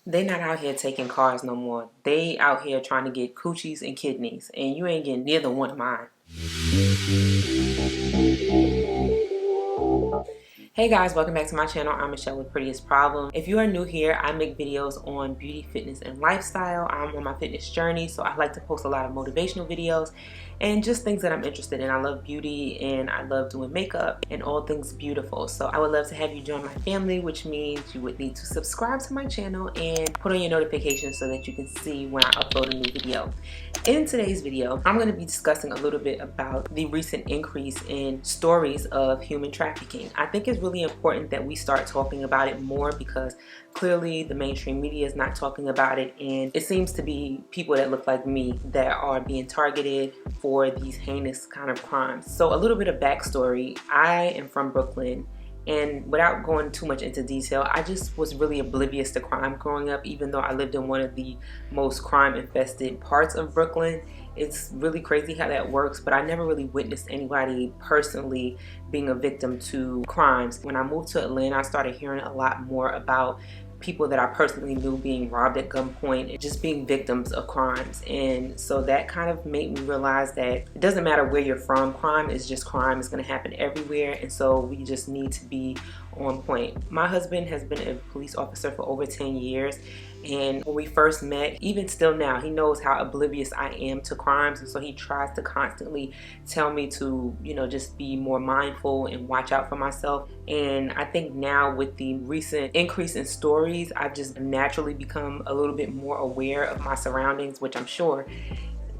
They not out here taking cars no more. They out here trying to get coochies and kidneys, and you ain't getting neither one of mine. Hey guys, welcome back to my channel. I'm Michelle with Prettiest Problem. If you are new here, I make videos on beauty, fitness, and lifestyle. I'm on my fitness journey, so I like to post a lot of motivational videos and just things that I'm interested in. I love beauty and I love doing makeup and all things beautiful. So I would love to have you join my family, which means you would need to subscribe to my channel and put on your notifications so that you can see when I upload a new video. In today's video, I'm going to be discussing a little bit about the recent increase in stories of human trafficking. I think it's really important that we start talking about it more because clearly the mainstream media is not talking about it, and it seems to be people that look like me that are being targeted for these heinous kind of crimes. So a little bit of backstory. I am from Brooklyn, and without going too much into detail, I just was really oblivious to crime growing up, even though I lived in one of the most crime infested parts of Brooklyn. It's really crazy how that works, but I never really witnessed anybody personally being a victim to crimes. When I moved to Atlanta, I started hearing a lot more about people that I personally knew being robbed at gunpoint and just being victims of crimes. And so that kind of made me realize that it doesn't matter where you're from, crime is just crime. It's going to happen everywhere, and so we just need to be on point. My husband has been a police officer for over 10 years, and when we first met, even still now, he knows how oblivious I am to crimes, and so he tries to constantly tell me to, just be more mindful and watch out for myself. And I think now with the recent increase in stories, I've just naturally become a little bit more aware of my surroundings, which I'm sure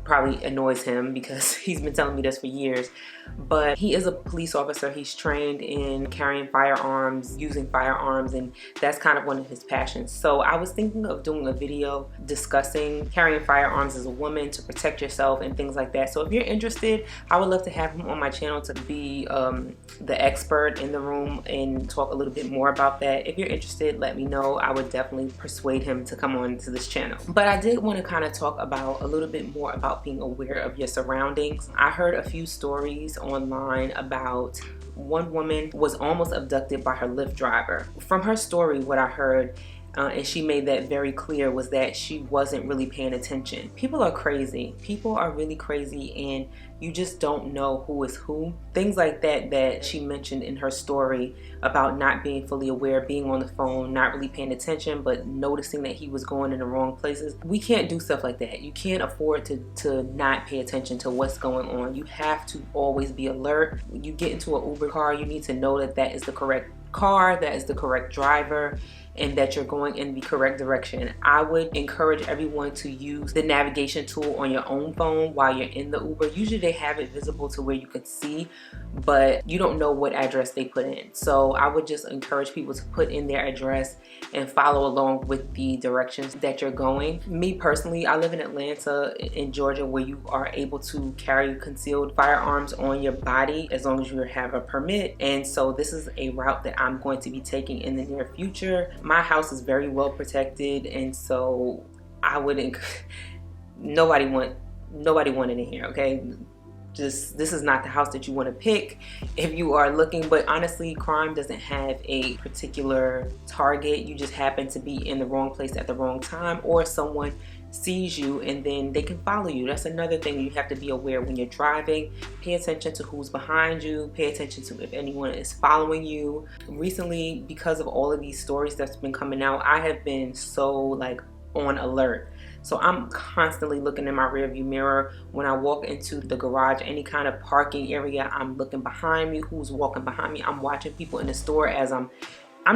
probably annoys him because he's been telling me this for years. But he is a police officer. He's trained in carrying firearms, using firearms, and that's kind of one of his passions. So I was thinking of doing a video discussing carrying firearms as a woman to protect yourself and things like that. So if you're interested, I would love to have him on my channel to be the expert in the room and talk a little bit more about that. If you're interested, let me know. I would definitely persuade him to come on to this channel. But I did want to kind of talk about a little bit more about being aware of your surroundings. I heard a few stories online about one woman was almost abducted by her Lyft driver. From her story, what I heard, and she made that very clear, was that she wasn't really paying attention. People are crazy. People are really crazy, and you just don't know who is who. Things like that she mentioned in her story about not being fully aware, being on the phone, not really paying attention, but noticing that he was going in the wrong places. We can't do stuff like that. You can't afford to not pay attention to what's going on. You have to always be alert. When you get into an Uber car, you need to know that that is the correct car, that is the correct driver, and that you're going in the correct direction. I would encourage everyone to use the navigation tool on your own phone while you're in the Uber. Usually they have it visible to where you can see, but you don't know what address they put in. So I would just encourage people to put in their address and follow along with the directions that you're going. Me personally, I live in Atlanta in Georgia, where you are able to carry concealed firearms on your body as long as you have a permit. And so this is a route that I'm going to be taking in the near future. My house is very well protected, and so I wouldn't. Nobody wanted in here, okay? Just, this is not the house that you want to pick if you are looking. But honestly, crime doesn't have a particular target. You just happen to be in the wrong place at the wrong time, or someone sees you and then they can follow you. That's another thing you have to be aware when you're driving. Pay attention to who's behind you. Pay attention to if anyone is following you. Recently, because of all of these stories that's been coming out, I have been so on alert. So I'm constantly looking in my rearview mirror. When I walk into the garage, any kind of parking area, I'm looking behind me, who's walking behind me. I'm watching people in the store as I'm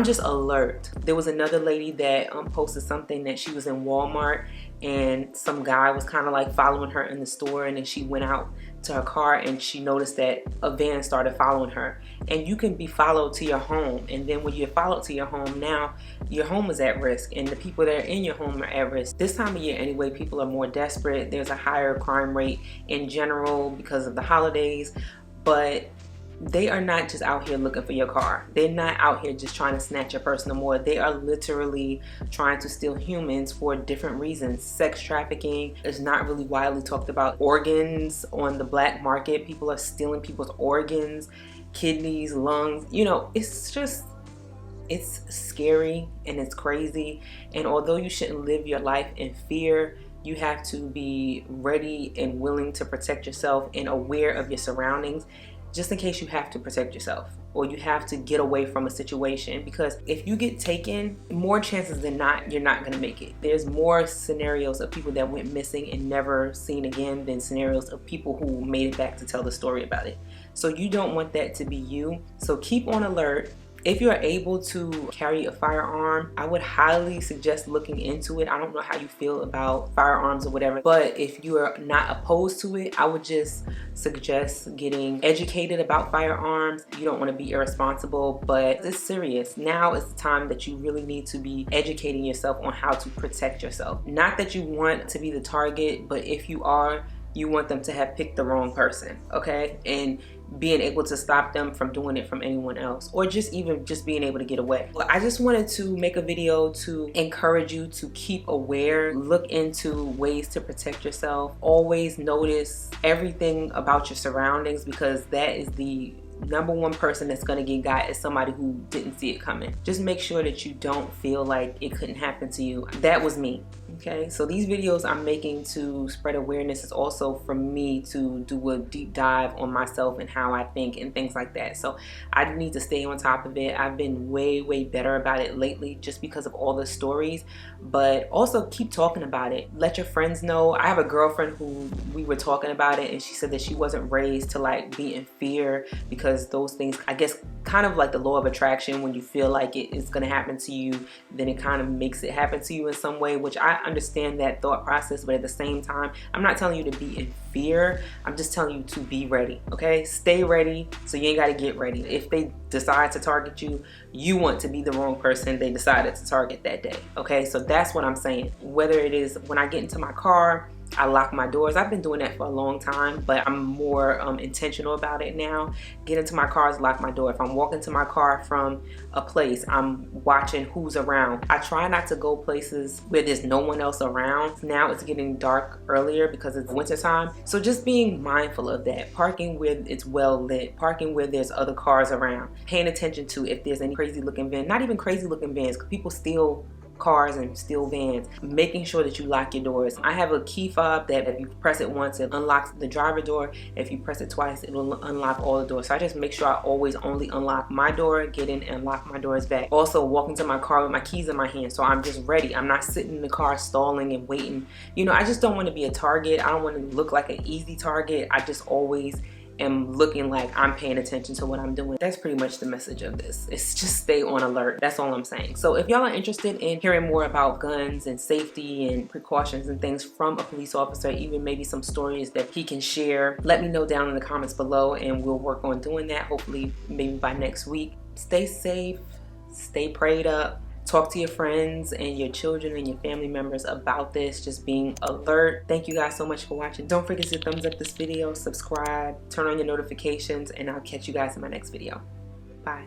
just alert. There was another lady that posted something that she was in Walmart and some guy was kind of following her in the store, and then she went out to her car and she noticed that a van started following her. And you can be followed to your home, and then when you're followed to your home, now your home is at risk and the people that are in your home are at risk. This time of year anyway, people are more desperate. There's a higher crime rate in general because of the holidays, but they are not just out here looking for your car. They're not out here just trying to snatch your purse no more. They are literally trying to steal humans for different reasons. Sex trafficking is not really widely talked about. Organs on the black market, people are stealing people's organs, kidneys, lungs. It's just It's scary and it's crazy, and although you shouldn't live your life in fear, you have to be ready and willing to protect yourself and aware of your surroundings, just in case you have to protect yourself or you have to get away from a situation. Because if you get taken, more chances than not, you're not gonna make it. There's more scenarios of people that went missing and never seen again than scenarios of people who made it back to tell the story about it. So you don't want that to be you. So keep on alert. If you're able to carry a firearm, I would highly suggest looking into it. I don't know how you feel about firearms or whatever, but if you are not opposed to it, I would just suggest getting educated about firearms. You don't want to be irresponsible, but it's serious. Now is the time that you really need to be educating yourself on how to protect yourself. Not that you want to be the target, but if you are, you want them to have picked the wrong person, okay? And being able to stop them from doing it from anyone else, or just even just being able to get away. Well, I just wanted to make a video to encourage you to keep aware, look into ways to protect yourself. Always notice everything about your surroundings, because that is the #1 person that's gonna get got, is somebody who didn't see it coming. Just make sure that you don't feel like it couldn't happen to you. That was me. Okay, so these videos I'm making to spread awareness is also for me to do a deep dive on myself and how I think and things like that. So I need to stay on top of it. I've been way better about it lately just because of all the stories, but also keep talking about it. Let your friends know. I have a girlfriend who we were talking about it, and she said that she wasn't raised to like be in fear, because those things, I guess, kind of like the law of attraction, when you feel like it is going to happen to you, then it kind of makes it happen to you in some way, which I understand that thought process, but at the same time, I'm not telling you to be in fear. I'm just telling you to be ready, okay? Stay ready, so you ain't got to get ready. If they decide to target you, you want to be the wrong person they decided to target that day, okay? So that's what I'm saying. Whether it is when I get into my car, I lock my doors. I've been doing that for a long time, but I'm more intentional about it now. Get into my car, lock my door. If I'm walking to my car from a place, I'm watching who's around. I try not to go places where there's no one else around. Now it's getting dark earlier because it's winter time. So just being mindful of that. Parking where it's well lit. Parking where there's other cars around. Paying attention to if there's any crazy looking van. Not even crazy looking vans, because people steal cars and steal vans. Making sure that you lock your doors. I have a key fob that if you press it once, it unlocks the driver door. If you press it twice, it will unlock all the doors. So I just make sure I always only unlock my door, get in and lock my doors back. Also walking to my car with my keys in my hand, so I'm just ready. I'm not sitting in the car stalling and waiting. You know, I just don't want to be a target. I don't want to look like an easy target. I just always am looking like I'm paying attention to what I'm doing. That's pretty much the message of this. It's just stay on alert. That's all I'm saying. So if y'all are interested in hearing more about guns and safety and precautions and things from a police officer, even maybe some stories that he can share, let me know down in the comments below, and we'll work on doing that, hopefully maybe by next week. Stay safe, stay prayed up. Talk to your friends and your children and your family members about this. Just being alert. Thank you guys so much for watching. Don't forget to thumbs up this video, subscribe, turn on your notifications, and I'll catch you guys in my next video. Bye.